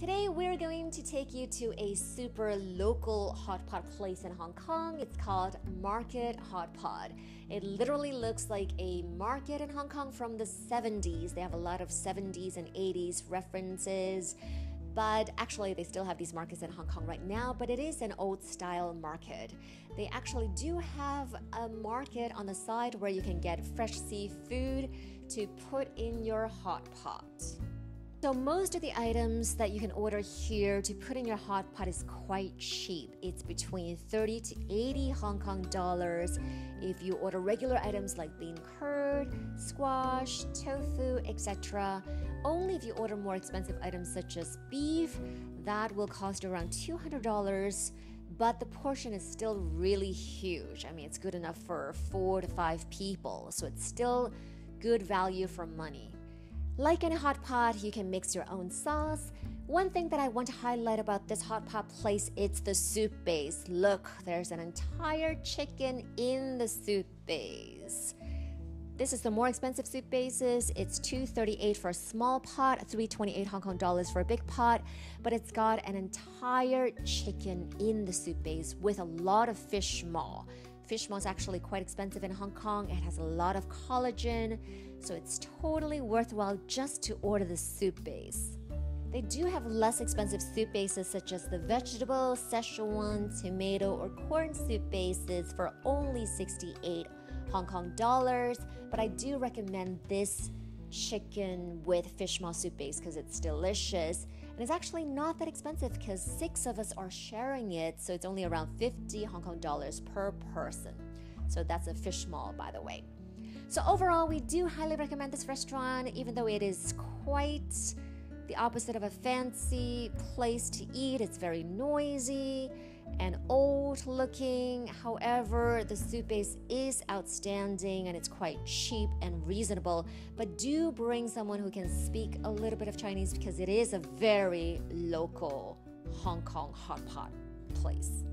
Today we're going to take you to a super local hot pot place in Hong Kong. It's called Market Hotpot. It literally looks like a market in Hong Kong from the 70s. They have a lot of 70s and 80s references, but actually they still have these markets in Hong Kong right now, but it is an old style market. They actually do have a market on the side where you can get fresh seafood to put in your hot pot. So most of the items that you can order here to put in your hot pot is quite cheap. It's between 30 to 80 Hong Kong dollars. If you order regular items like bean curd, squash, tofu, etc. Only if you order more expensive items such as beef, that will cost around $200. But the portion is still really huge. I mean, it's good enough for 4 to 5 people. So it's still good value for money. Like in a hot pot, you can mix your own sauce. One thing that I want to highlight about this hot pot place, it's the soup base. Look, there's an entire chicken in the soup base. This is the more expensive soup bases. It's $238 for a small pot, $328 Hong Kong dollars for a big pot, but it's got an entire chicken in the soup base with a lot of fish maw. Fish maw is actually quite expensive in Hong Kong. It has a lot of collagen, so it's totally worthwhile just to order the soup base. They do have less expensive soup bases such as the vegetable, Szechuan, tomato, or corn soup bases for only 68 Hong Kong dollars, but I do recommend this chicken with fish maw soup base because it's delicious, and it's actually not that expensive because 6 of us are sharing it, so it's only around 50 Hong Kong dollars per person. So that's a fish maw, by the way. So overall, we do highly recommend this restaurant, even though it is quite the opposite of a fancy place to eat. It's very noisy and old looking. However, the soup base is outstanding and it's quite cheap and reasonable. But do bring someone who can speak a little bit of Chinese because it is a very local Hong Kong hot pot place.